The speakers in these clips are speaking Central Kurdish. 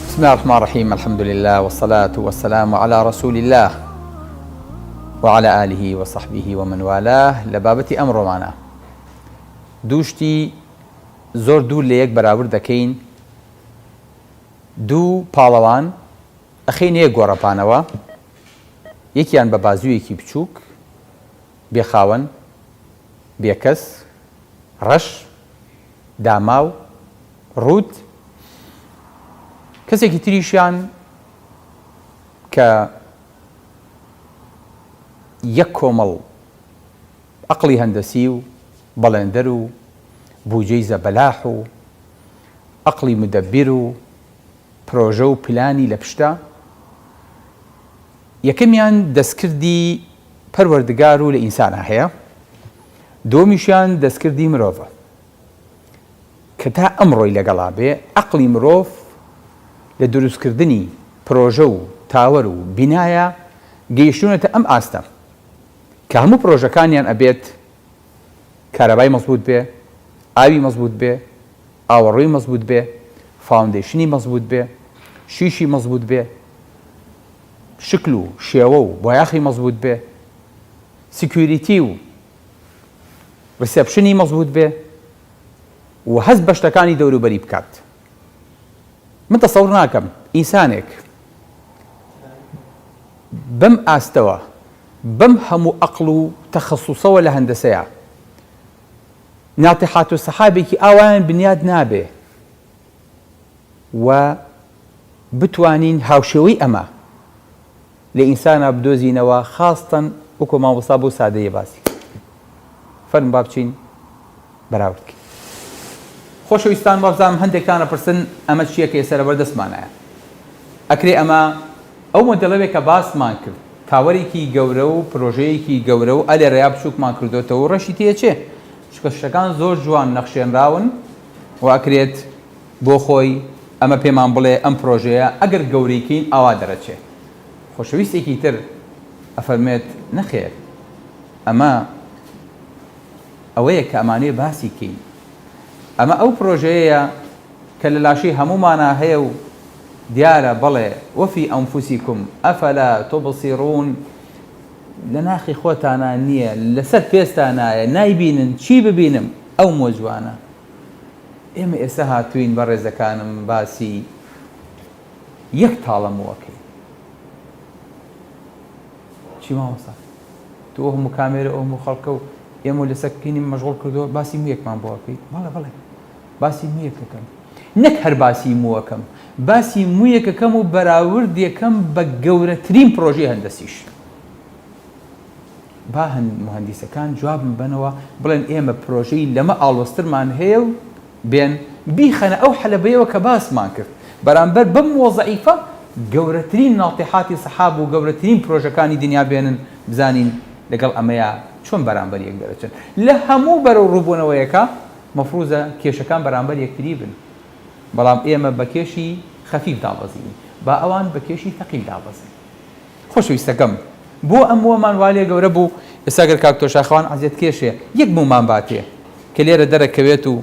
بسم الله الرحمن الرحيم. الحمد لله والصلاة والسلام على رسول الله وعلى آله وصحبه ومن والاه. لبابتي أمر معنا دوشتي زۆر دوو لە یەک بەراورد دەکەین. دوو پاڵەوان ئەخەینە یەک گۆڕەپانەوە، یەکیان بە بازوویەکی بچووک، بێخاوەن، بێکەس، ڕەش، داماو، ڕوود، کەسێکی تریشیان کە یەک کۆمەڵ عەقڵی هەندەسی و بەڵێندەر و بوجەی زەبەلاح و عەقڵی مدەبیر و پرۆژە و پلانی لە پشتە. یەکەمیان دەستکردی پەروەردگار و لە ئینسانە هەیە، دووەمیشیان دەستکردی مرۆڤە کە تا ئەمڕۆی لەگەڵا بێ عەقڵی مرۆڤ لە دروستکردنی پرۆژە و تاوەر و بینایە گەیشتوونەتە ئەم ئاستە کە هەموو پرۆژەکانیان ئەبێت کارەبای مەزبوط بێ، ئاوی مەزبوط بێ، ئاوەڕووی مەزبوط بێ، فاوندیشنی مەزبوط بێ، شیشی مەزبوط بێ، شکل و شێوە و بۆیاخی مەزبوط بێ، سیکیوریتی و ڕسێپشنی مەزبوط بێ و هەست بە شتەکانی دەوروبەری بکات. من تەسەوڕ ناکەم ئینسانێک بەم ئاستەوە بەم هەموو عەقڵ و تەخەسوسەوە لە هەندەسەیە ناتیحات و سەحابێکی ئاوایان بنیاد نابێ و بتوانین هاوشێوەی ئەمە لە ئینسانە بدۆزینەوە، خاستەن وەکو مامۆستا بۆ سادەیە باسی فەرموو با بچین بەراوردکەین. خۆشەویستان، وەبزانم هەندێکتان ئەپرسن ئەمە چییە کە ئێستا لەبەردەستمانایە. ئەکرێ ئەمە ئەو مۆدەڵەوێ کە باسمان کرد، تاوەرێکی گەورە و پرۆژەیەکی گەورە و ئەلێ ڕێیا بچووکمان کردوێتەوە و ڕەشی تێچێ چکە شتەکان زۆر جوان نەخشێنراون و ئەکرێت بۆ خۆی ئەمە پێمان بڵێ ئەم پرۆژەیە ئەگەر گەورەیکەین ئاوا دەرەچێ. خۆشەویستێکی تر ئەفەرمێت نەخێر، ئەمە ئەوەیە کە ئەمانەیە باسی کەین. ئەمە ئەو پرۆژەیە کە لە لاشی هەمومانە هەیە و دیارە بەڵێ وەفی ئەنفوسیکم ئەفەلا تۆبصیڕون، لە ناخی خۆتانە نییە، لەسەر پێستانایە نایبینن چی ببینم ئەو مۆجوانە. ئێمە ئێستا هاتوین بە ڕێزەکانم باسی یەک تاڵەمەوەکەی. چی مامۆستا تو ئەو هەموو کامێرە ئەو هەموو خەڵکە و ئێمە لەسەر بکەینی مەشغوڵ کردووە باسی مویەکمان بۆکەی. بەڵێ باسی مویەکەکەم، نەک هەر باسی مووەکەم، باسی مویەکەکەم و بەراوردێکەم بە گەورەترین پرۆژەی هەندەسیش. با مهندیسەکان جوابم بنەوە بڵێن ئێمە پرۆژەی لەمە ئاڵۆسترمان هەیە و بێن بیخەنە ئەو حەلەبەیەوە کە باسمان کرد بەرامبەر بەم وەزعیفە گەورەترین ناڵتیحاتی سەحاب و گەورەترین پرۆژەکانی دنیا بێنن بزانین لەگەڵ ئەمەیە چۆن بەرامبەر یەک دەرەچن. لە هەموو بەرەو ڕووبوونەوەیەکە مەفروزە کێشەکان بەرامبەر یەکتری بن، بەڵام ئێمە بە کێشی خەفیف دابەزین، با ئەوان بە کێشی تەقیل دابەزین. خۆشەویستەکەم، بۆ ئەم وەمان والێ گەورە بوو ئێستاگەر کاکتۆ شاخەوان عەزیەت کێشێ یەک بوومان باتێ کە لێرە دەرەکەوێت و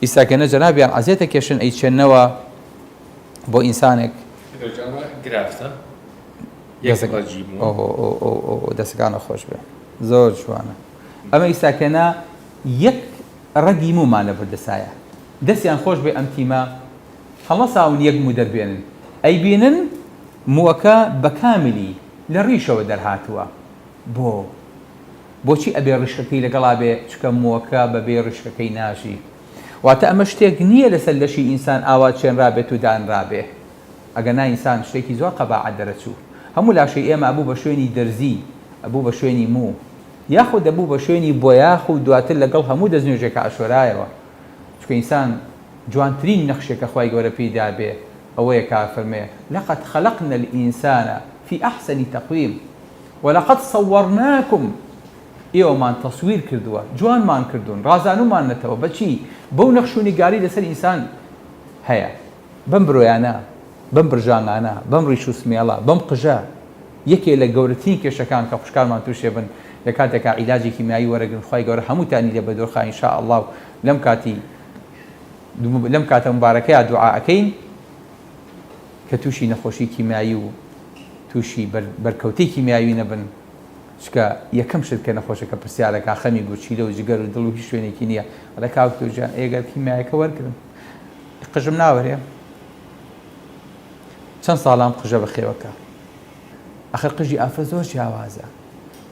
ئیساکەنە جەنابیان عەزیەتە کێشن ئەیچێنەوە بۆ ئینسانێک دەستەکانە خۆش بێ زۆر جوانە. ئەمە ئیساکەنە یەک ڕەگی مومان لە بەردەسایە، دەستیان خۆش بێ ئەم تیمە هەڵەساون یەک مو دەربێنن ئەیبینن مووەکە بە کاملی لە ڕیشەوە دەرهاتووە. بۆچی ئەبێ ڕیشەکەی لەگەڵا بێ؟ چکە مووەکە بەبێ ڕیشەکەی ناژی. واتە ئەمە شتێک نییە لەسەر لەشی ئینسان ئاوا چێنرابێت و دانرابێ. ئەگەر نا ئینسان شتێکی زۆر قەباعەت دەرەچوو. هەموو لاشەی ئێمە ئەبوو بە شوێنی دەرزی، ئەبوو بە شوێنی مو، یاخود دەبوو بە شوێنی بۆیاخ و دواتر لەگەڵ هەموو دەستنوێژێکە ئاشۆرایەوە. چکە ئینسان جوانترین نەخشێکە خوای گەورە پێیدا بێ ئەوەیە کە فەرمێ لەقەد خەلەقنا الئینسانە فی ئەحسەنی تەقویم وەلەقەد صەوەرناکم، ئێوەمان تەسویر کردووە، جوانمان کردوون، ڕازانومانەتەوە. بەچی؟ بەو نەخش و نیگاری لەسەر ئینسان هەیە، بەم برۆیانە، بەم برژانانە، بەم ڕیش و سمێڵە، بەم قژە. یەکێ لە گەورەترین کێشەکان کە خوشکارمان تووشێ بن لە کاتێکا عیلاجی کیمیایی وەرەگرن، خوای گەورە هەمووتانی لێ بە دۆخا ئینشاء ئەڵڵا و لەم کاتی لەم کاتە مبارەکەیە دوعاەکەین کە تووشی نەخۆشی کیمیایی و تووشی بەرکەوتەی کیمیاوی نەبن، چکە یەکەم شت کە نەخۆشەکە پرسیارەکە خەمی گوچیلە و جگەر و دڵ و هیچ شوێنێکی نییە، ئەڵێ کاکتۆرجان ئێگەر کیمیایەکە وەرگرم قژم ناوەرێ چەند ساڵام قژە بەخێوەکە. ئەخر قژی ئافرەت زۆر جیاوازە،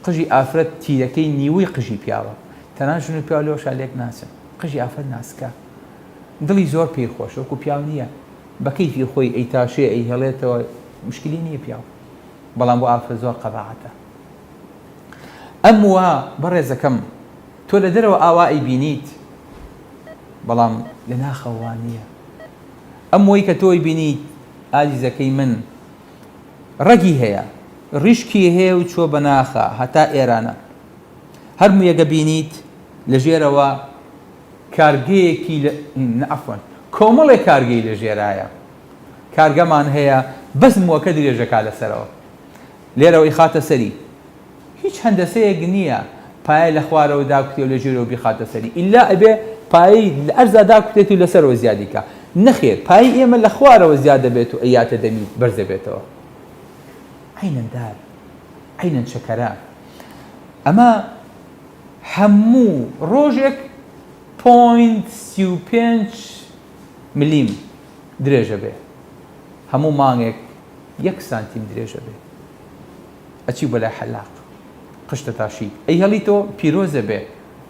قژی ئافرەت تیرەکەی نیوەی قژی پیاوە، تەنانەت ژن و پیاو لەوەشا لێک ناچن. قژی ئافرەت ناسکە، دڵی زۆر پێی خۆشە وەکو پیاو نییە، بە کەیفی خۆی ئەیتاشێ ئەیهێڵێتەوە مشکلی نییە پیاو، بەڵام بۆ ئافرەت زۆر قەباحەتە. ئەم وە بەڕێزەکەم تۆ لە دەرەوە ئاوا ئەیبینیت بەڵام لە ناخەوان نییە. ئەم وەی کە تۆی بینیت ئازیزەکەی من ڕەگی هەیە، ڕیشکی هەیە و چۆ بە ناخە هەتا ئێرانە. هەرموو یەکە بینیت لە ژێرەوە کارگەیەکی عەفوەن کۆمەڵێک کارگەی لە ژێرایە، کارگەمان هەیە بەس مووەکە درێژەکا لەسەرەوە، لێرەوەی خاتە سەری، هیچ هەندەسەیەک نییە پایە لە خوارەوە داکوتێ و لە ژێرەوە بیخاتە سەری، ئیلا ئەبێ پایی لە ئەرزا داکوتێت و لەسەرەوە زیادیکە. نەخێر، پایی ئێمە لە خوارەوە زیاد دەبێت و ئەیاتە دەمی بەرز دەبێتەوە. عینەن دار، عینەن شەکەرە. ئەمە هەموو ڕۆژێک 0.35 ملیم درێژە بێ، هەموو مانگێک 1 سانتیم درێژە بێ، ئەچی بەلای حەلاق قشتە تاشی، ئەی هەڵیتەوە پیرۆزە بێ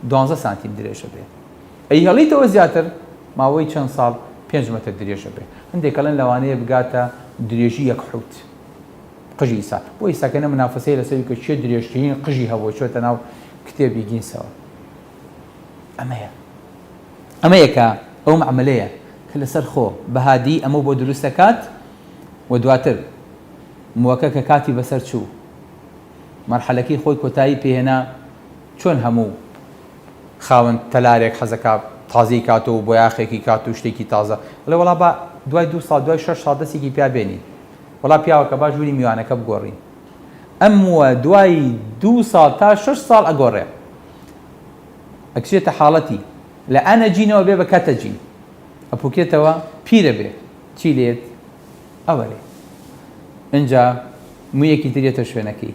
12 سانتیم درێژە بێ، ئەی هەڵیتەوە زیاتر ماوەی چەند ساڵ 5 مەتر درێژە بێ. هەندێکەڵەن لەوانەیە بگاتە درێژی 1 حوت قژی ئیسا. بۆ ئیساکەنە منافەسەی لەسەری کە چێ درێژترین قژی هەبووە چۆتە ناو کتێبی گینسەوە. ئەمە یەکە ئەو معاملەیە کە لەسەر خۆ بەهادی ئەمە بۆ دروست دەکات و دواتر مووەکە کە کاتی بەسەر چوو مەرحەلەکەی خۆی کۆتایی پێهێنا، چۆن هەموو خاوەن تەلارێک حەزەکە تازەی کاتەوە بۆ یاخێکی کات و شتێکی تازە، لە وەڵا بە دوای 2 ساڵ دوای 6 ساڵ دەستێکی پیا بێنی، وەڵا پیاوەکە با ژووری میوانەکە بگۆڕین. ئەم وە دوای 2 ساڵ تا 6 ساڵ ئەگۆڕێ، ئەکسێتە حاڵەتی لە ئەنە جینەوە بێ بە کەتە جین، ئەپوکێتەوە پیرە بێ چی لێت ئەوەرێ ئەنجا موویەکی ترێتە شوێنەکەی،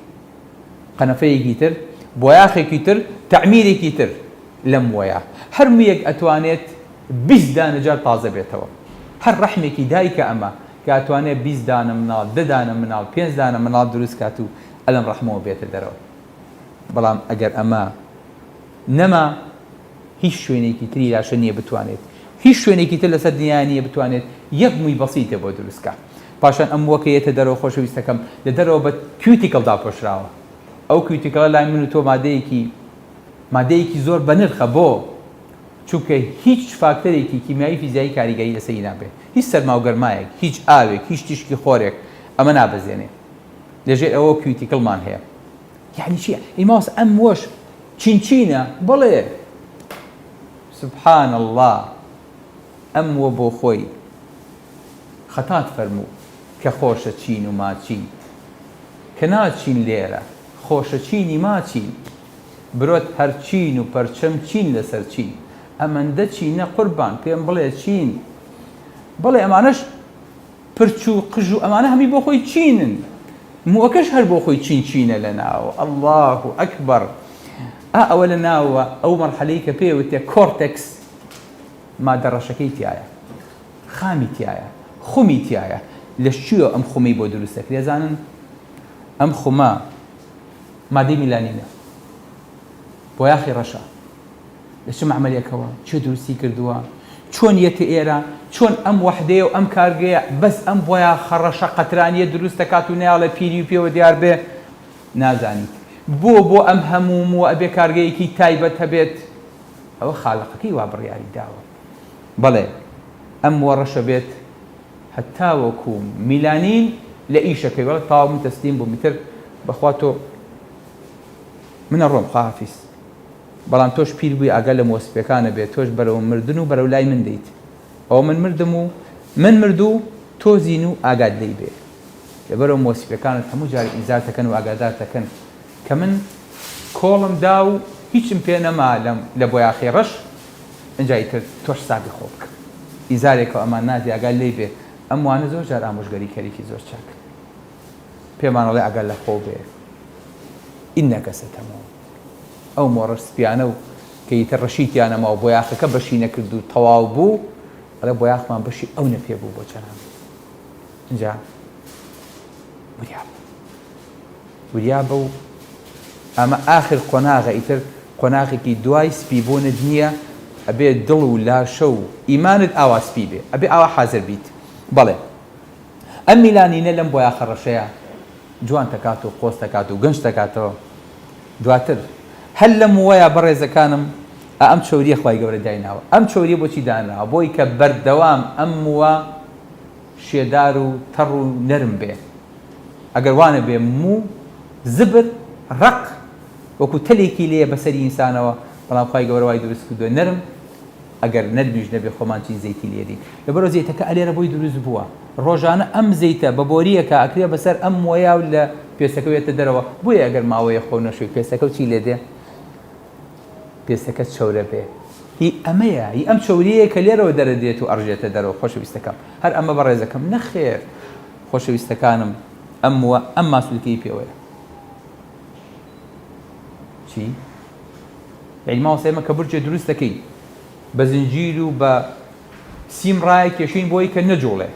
قەنەفەیەکی تر، بۆیاخێکی تر، تەعمیرێکی تر لەم وەیە. هەر موویەک ئەتوانێت 20 دانەجار تازە بێتەوە. هەر ڕەحمێکی دایکە ئەمە کە ئەتوانێت 20 دانە مناڵ، 10 دانە مناڵ، 5 دانە مناڵ دروست کات و ئەلەم ڕەحمەوە بێتە دەرەوە. بەڵام ئەگەر ئەمە نەما هیچ شوێنێکی تری لاشە نییە بتوانێت، هیچ شوێنێکی تر لەسەر دنیا نییە بتوانێت یەک مووی بەسیتە بۆ دروستکە. پاشان ئەم وەکەیەتە دەرەوە خۆشەویستەکەم لە دەرەوە بە کوتیکڵدا پۆشراوە. ئەو کوتیکڵە لای من و تۆ مادەیەکی زۆر بەنرخە بۆ چونکە هیچ فاکتەرێکی کیمیایی فیزیایی کاریگەری لەسەری نابێت، هیچ سەرماوگەرمایەک، هیچ ئاوێک، هیچ تیشکی خۆرێک ئەمە نابەزێنێ لەژێر ئەوە کوتیکڵمان هەیە. یعنی چییە؟ ئیماس ئەم وەش چینچینە بڵێ سبحان الله. ئەم وە بۆ خۆی خەتات فەرموو کە خۆشە چین و ماچین، کە ناچین لێرە خۆشە چینی ماچین، برۆت هەر چین و پەرچەم چین لەسەر چین، ئەمەندە چینە قوربان پێم بڵێ چین، بڵێ ئەمانەش پرچ و قژ و ئەمانە هەمی بۆ خۆی چینن، مووەکەش هەر بۆ خۆی چینە لە ناوە. الله ئەکبەر. ئەوە لە ناوە ئەو مەرحەلەی کە پێوتێ کۆرتێکس مادە ڕەشەکەی تایە، خامی تایە، خومی تایە. لە شوێ ئەم خومی بۆ دروستە کرێزانن؟ ئەم خومە مادەی میلانینە، بۆ یاخی ڕەشە. لە چ معمەلێکەوە چێ دروستی کردووە، چۆن یەتە ئێرە، چۆن ئەم وەحدەیە و ئەم کارگەیە بەس ئەم بۆیە خەڕەشە قەترانیە دروست دەکات و نەیاڵە پیری و پێوە دیار بێ نازانیت. بۆ ئەم هەموو ئەبێ کارگەیەکی تایبەت هەبێت، ئەوە خالقەکەی وا بڕیاری داوە. بەڵێ ئەم وەڕەشە بێت هەتا وەکو میلانین لە ئیشەکەی وەڵە تاوا من تەسلیم بوو میتر بەخوا تۆ منە ڕۆم خواحافیز، بەڵام تۆش پیر بووی ئاگە لە مۆسیفەکانە بێت، تۆش بەرەوە مردن و بەرەو لای من دەیت. ئەوە من مردم و من مردوو تۆ زین و ئاگات دەی بێ، لەبەرەوە مۆسیفەکانت هەموو جار ئیزار دەکەن و ئاگادار دەکەن کە من کۆڵم دا و هیچم پێ نەما لە بۆ یاخی ڕەش، ئەنجایی تر تۆش سابی خۆ بکە. ئیزارێکەوە ئەمان ناتی ئەگەر لێ بێ ئەم وانە زۆر جار ئامۆژگەری کەرێکی زۆر چاک پێمانەڵێ ئەگەر لە خۆ بێ ئینەکە ستەمەوە ئەو مۆڕەش سپیانە و کەیتە ڕەشیتیانەماوە بۆ یاخەکە بەشی نەکرد و تەواو بوو ئەڵێ بۆ یاخمان بەشی ئەو نەپێ بوو بۆ چەنان اینجا وریا بە و ئەمە ئاخر قۆناغە ئیتر قۆناغێکی دوای سپی بۆ نەدنیە ئەبێ دڵ و لاشە و ئیمانت ئاوا سپی بێ ئەبێ ئاوا حازر بیت بەڵێ ئەم میلانینە لەم بۆ یاخە ڕەشەیە جوان دەکات و قۆز دەکات و گەنج دەکاتەوە دواتر هەر لەم وەیە بەڕێزەکانم ئەم چۆریە خوای گەورە دایناوە ئەم چۆریە بۆچی داناوە بۆی کە بەردەوام ئەم وە شێدار و تەڕ و نەرم بێ ئەگەر وانە بێ موو زبر ڕق وەکو تەلێکی لێیە بەسەری ئینسانەوە بەڵام خوای گەورە وای دروست کردووە نەرم ئەگەر نەرمیش نەبێ خۆمان چین زەیتی لێدی لەبەرەوە زەیتەکە ئەلێرە بۆی دروست بووە ڕۆژانە ئەم زەیتە بە بۆریەکە ئەکرێ بەسەر ئەم وەیە و لە پێستەکە وێتە دەرەوە بۆیە ئەگەر ماوەیە خۆ نەشوی پێستەکە و چی لێ دێ پێستەکە چەورە بێ هی ئەمەیە هی ئەم چەوریەیە کە لێرەوە دەرەدێت و ئەڕژێتە دەرەوە خۆشەویستەکەم هەر ئەمە بەڕێزەکەم نەخێر خۆشەویستەکانم ئەم وە ئەم ماسوولکەی پێوەیە چی؟ یعنی ماوەسەیمە کە برجێ دروست دەکەی بە زنجیر و بە سیم ڕای کێشین بۆی کە نەجوڵێ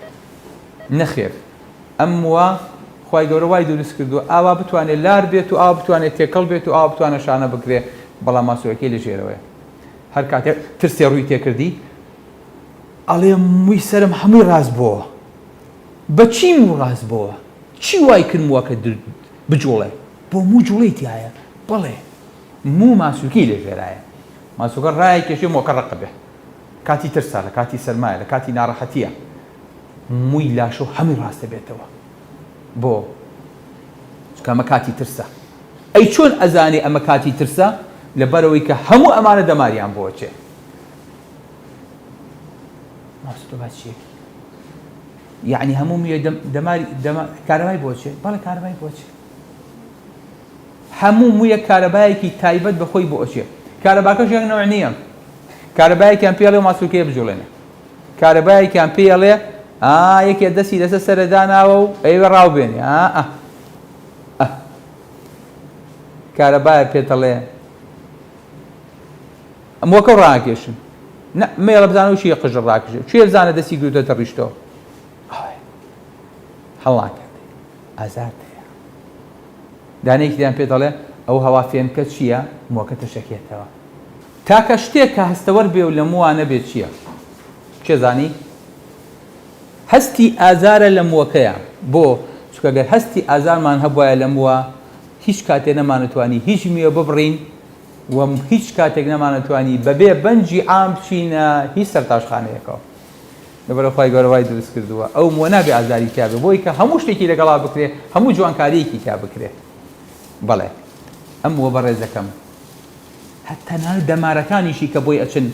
نەخێر ئەم وە خوای گەورە وای دروست کردووە ئاوا بتوانێت لار بێت و ئاوا بتوانێت تێکەڵ بێت و ئاوا بتوانێت شانە بکرێ بەڵام ماسوولەکەی لە ژێرەوەیە هەر کاتێک ترسێ ڕووی تێکردی ئەڵێ مووی سەرم هەمووی ڕاست بووە بەچی موو ڕاست بووە چی وای کردمووە کە بجوڵێ بۆ موو جوڵەی تایە بەڵێ موو ماسوولکی لە ژێرایە ماسوولکە ڕای کێشێ مۆکە ڕقە بێ کاتی ترسا لە کاتی سەرمایە لە کاتی ناڕەحەتیە مووی لاشە و هەمووی ڕاستە بێتەوە بۆ چکە ئەمە کاتی ترسە ئەی چۆن ئەزانێ ئەمە کاتی ترسە لەبەرەوەی کە هەموو ئەمانە دەماریان بۆچێ ماستۆ باشیەکی یعنی هەموو میوە دەماری کارەبای بۆچێ بەڵێ کارەبای بۆچێ هەموو مویە کارەبایەکی تایبەت بەخۆی بۆ ئەچێ کارەباکەش یەک نەوع نییە کارەبایەکیان پێڵێ و ماسوولکەیە بجوڵێنێ کارەبایەکیان پێڵێ یەکێ دەستی لەسەر سەرداناوە و ئەیوە ڕاوبێنێ کارەبایە پێتەڵێ ئەمۆکە ڕاکێشن مێڵە بزانە و چیە قژە ڕاکێشێ چێ بزانە دەستی گروتە ڕیشتەوە هەڵاکە ئازار هەیە دانەیەکیان پێدەڵێ ئەو هەوا فێنکە چییە مۆکە تەشەکێتەوە تاکە شتێک کە هەستەوەەر بێ و لە مووانە بێت چییە چێزانی هەستی ئازارە لە مووەکەیە بۆ چکەگەر هەستی ئازارمان هەبواە لە مووە هیچ کاتێ نەمانەتوانی هیچ میوە ببڕین وەم هیچ کاتێک نەمانەتوانی بەبێ بەنجی عام بچینە هیچ سەرتاشخانەیەکەوە لەبەرەوەی خوای گەورە وای دروست کردووە ئەو مووە نابێ ئازاری تیا بێ بۆی کە هەموو شتێکی لەگەڵا بکرێ هەموو جوانکاریەکی تیا بکرێ بەڵێ ئەم وە بەڕێزەکەم هەتەنها دەمارەکانیشی کە بۆی ئەچن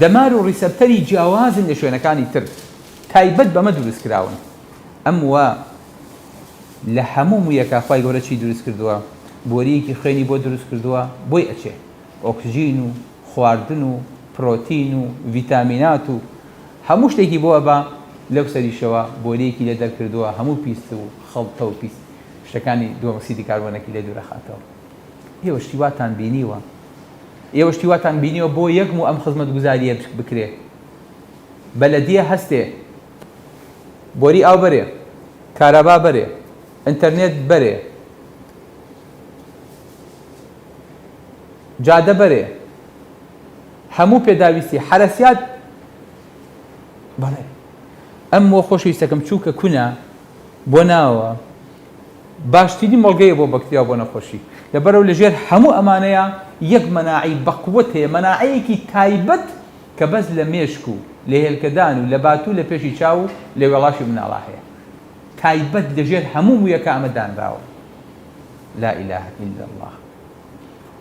دەمار و ڕیسەپتەری جیاوازن لە شوێنەکانی تر تایبەت بەمە دروست کراون ئەم وە لە هەموو مویەکە خوای گەورە چی دروست کردووە بۆریەکی خوێنی بۆ دروست کردووە بۆی ئەچێ ئۆکسژین و خواردن و پرۆتین و ڤیتامینات و هەموو شتێکی بۆ بە لەو سەریشەوە بۆریەکی لێ دەرکردووە هەموو پیست و خەڵتە و پیست شتەکانی دووەمەکسیدی کاربۆنەکی لێ دوورەخاتەوە ئێوە شتی واتان بینیوە ئێوە شتی واتان بینیوە بۆ یەکم و ئەم خزمەتگوزاریە بکرێ بەلەدیە هەستێ بۆری ئاو بەرێ کارەبا بەرێ ئینتەرنێت بەرێ جادە بەرێ هەموو پێداویستی حرەسیات بەڵێ ئەم وە خۆشەویستەکەم چووکە کونە بۆ ناوە باشترین مەڵگەیە بۆ بەکتریا بۆ نەخۆشی لەبەرەوە لەژێر هەموو ئەمانەیە یەک مەناعی بەقوت هەیە مەناعەیەکی تایبەت کە بەس لە مێشک و لە هێلکەدان و لە باتوو لە پێشی چاو و لە وێڵاشی مناڵا هەیە تایبەت لەژێر هەموو مویەکە ئەمە دانراوە لا إله إلا الله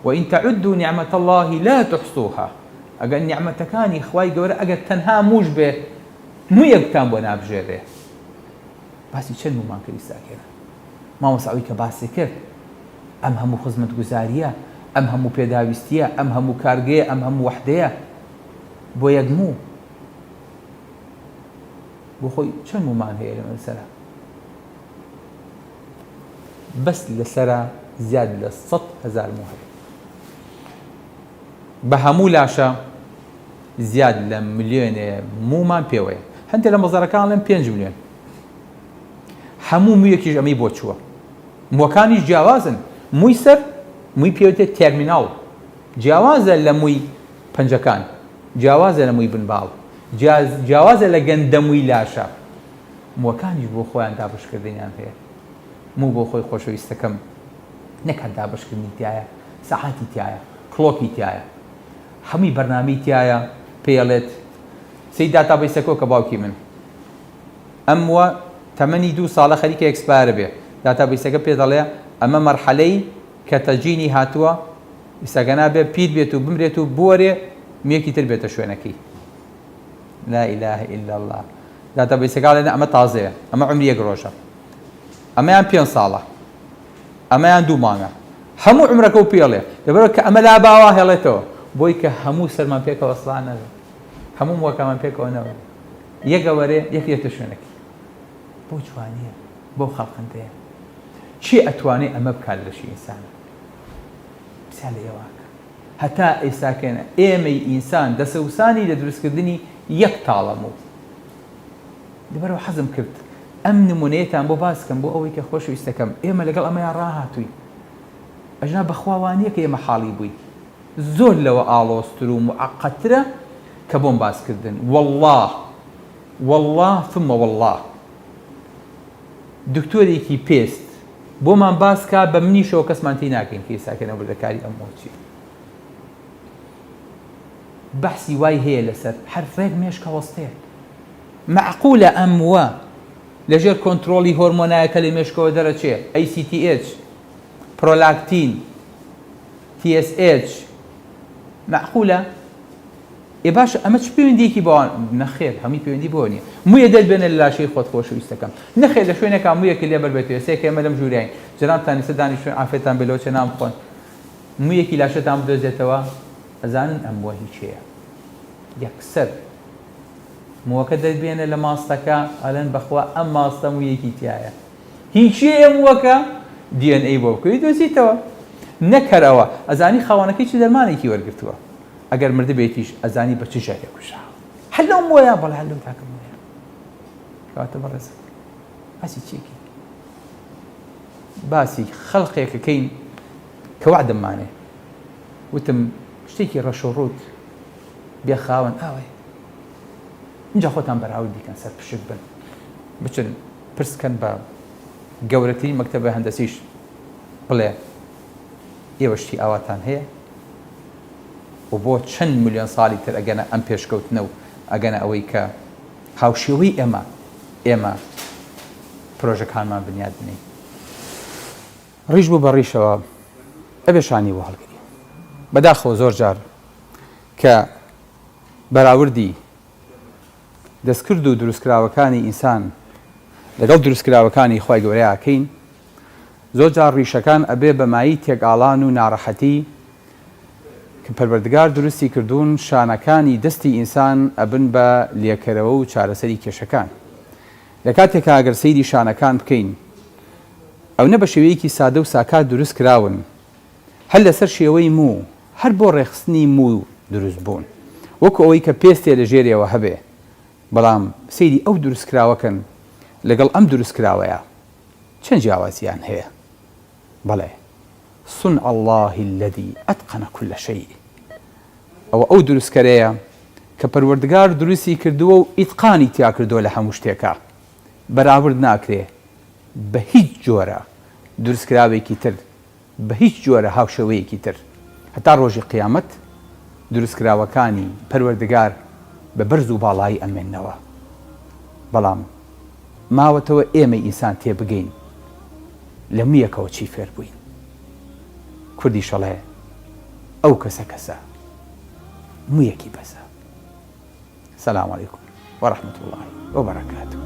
وإن تعدوا نعمة الله لا تحصوها ئەگەر نیعمەتەکانی خوای گەورە ئەگەر تەنها موش بێ مویەکتان بۆ نابژێرێ باسی چەند مومان کردی ساکێنە مامۆساوی کە باسی کرد ئەم هەموو خزمەتگوزاریە ئەم هەموو پێداویستیە ئەم هەموو کارگەیە ئەم هەموو وەحدەیە بۆ یەک موو بۆ خۆی چەند مومان هەیە لەمە لەسەرە بەس لەسرە زیاد لە 100,000 مو هەیە بە هەموو لاشە زیاد لە ملیۆنێ مومان پێوەیە هەندێک لە مەزارەکان لەم 5 ملیۆن هەموو مویەکیش ئەمەی بۆ چووە موەکانیش جیاوازن مووی سەر مووی پێوتێت تێرمیناڵ جیاوازە لە مووی پەنجەکان جیاوازە لە مووی بنباڵ جیاوازە لە گەندە مووی لاشە موەکانیش بۆ خۆیان دابشکردنیان هەیە مو بۆ خۆی خۆشەویستەکەم نەکات دابشکردنی تایە سەعاتی تایە کڵۆکی تایە هەمووی بەرنامەی تایە پێڵێت سەی داتابیسەکۆ کە باوکی من ئەم وە تەمەنی 2 ساڵە خەریکە ئەکسپایرە بێ داتابیسەکە پێ دەڵێ ئەمە مەرحەلەی کە تەجینی هاتووە ئیساگەنا بێ پیر بێت و بمرێت و بوەرێ میەکی تر بێتە شوێنەکەی لا إله إلا الله داتابیسەکە لێنە ئەمە تازەیە ئەمە عمری 1 ڕۆژە ئەمەیان 5 ساڵە ئەمەیان 2 مانگە هەموو عمرەکە و پێڵێ لەبەرەوە کە ئەمە لا باوا هێڵێتەوە بۆی کە هەموو سەرمان پێکەوە سڵان نەبێت هەموو موەکەمان پێکەوە نەوە یەکە وەرێ یەک دێتە شوێنەکەی بۆ جوانیە بۆ خەڵقندەیە چی ئەتوانێ ئەمە بکات لەشی ئینسانە پرسیان لە ئێواکە هەتا ئێستاکەنە ئێمەی ئینسان دەسەوسانی لە دروستکردنی یەک تاڵەموو لەبەرەوە حەزم کرد ئەم نمونەیەتان بۆ باسکەم بۆ ئەوەی کە خۆشەویستەکەم ئێمە لەگەڵ ئەمەیان ڕاهاتووی ئەژنا بەخواوانیە کە ئێمە حاڵی بووی زۆر لەوە ئاڵۆستر و معقەترە کە بۆم باسکردن والله ثم والله دکتۆرێکی پێست بۆمان باسکە بە منیشەوە کەسمان تی ناکەین کە ئێستاکەنە بردەکاری ئەمۆچی بەحسی وای هەیە لەسەر حرفێک مێشکە وەستەیە معقولە ئەم وە لەژێر کۆنتترۆلی هۆرمۆنایەکە لە مێشکەوە دەرەچێ ACTH پرۆلاکتین TSH معقولە ئێ باش ئەمە چ پەیوەندیەکی بەوان نەخێر هەمووی پەیوەندی بۆ نییە مویە دەربێنە لە لاشەی خۆت خۆشەویستەکەم نەخێر لە شوێنێکا مویەکی لێبەر بێتەوە سێکە ئێمە لەم ژوورین جەنابتان ئێستا دانیشتوێن ئافرێتان بێلەوە چێ نام بخۆن مویەکی لاشەتان بدۆزێتەوە ئەزانن ئەم وە هیچ هەیە یەکسەر مووەکە دەربێنە لە ماستەکە ئەلەن بەخوا ئەم ماستە مویەکی تایە هیچی ئەم وەکە DNA بۆ بکەی دۆزیتەوە نەکەرەوە ئەزانی خاوەنەکەی چ دەرمانێکی وەرگرتووە ئەگەر مردە بێتیش ئەزانی بە چ ژایە کوژا هەر لەم وەیە بەڵێ هەر لەم تاکەم وەیە کەواتە بەڕێزە باسی چیەکی باسی خەڵقێکەکەین کە وعدەمانێ وتم شتێکی ڕەشۆڕوت بێ خاوەن ئاوەی اینجا خۆتان بەراورد دیکەن سەر پشک بن بچن پرسکەن بە گەورەترین مەکتەبە هەندەسیش بڵێ ئێوە شتی ئاواتان هەیە و بۆ چەند ملیۆن ساڵی تر ئەگەنە ئەم پێشکەوتنە و ئەگەنە ئەوەی کە هاوشێوەی ئێمە پرۆژەکانمان بنیاد بنین ڕیش بوو بە ڕیشەوە ئەبێ شانی بۆ هەڵگری بەداخەوە زۆر جار کە بەراوردی دەستکرد و دروستکراوەکانی ئینسان لەگەڵ دروستکراوەکانی خی گەورەیەکەین زۆر جار ڕیشەکان ئەبێ بەمایی تێکئاڵان و ناڕەحەتی کە پەروەردگار دروستی کردوون شانەکانی دەستی ئینسان ئەبن بە لێکەرەوە و چارەسەری کێشەکان لە کاتێکە ئەگەر سەیری شانەکان بکەین ئەو نە بە شێوەیەکی سادە و ساکات دروست کراون هەر لەسەر شێوەی مو هەر بۆ ڕێخستنی مو دروست بوون وەکو ئەوەی کە پێستێ لە ژێرەوە هەبێ بەڵام سەیری ئەو دروستکراوەکەن لەگەڵ ئەم دروستکراوەیە چەند جیاوازیان هەیە بەڵێ صنع الله الذي أتقن كل شيء ئەو دروستکەرەیە کە پەروەردگار دروستی کردووە و ئیتقانی تیا کردووە لە هەموو شتێکە بەراورد ناکرێ بە هیچ جۆرە دروستکراوێکی تر بە هیچ جۆرە هاوشەوەیەکی تر هەتا ڕۆژی قیامەت دروستکراوەکانی پەروەردگار بە بەرز و باڵایی ئەمێننەوە بەڵام ماوەتەوە ئێمە ئینسان تێبگەین لە مویەکەوە چی فێر بووین کوردی شەڵێ ئەو کەسە مویەکی بەسە. سەلام عەلەیکوم وەڕەحمەتوڵڵاهی وبەرەکاتوه.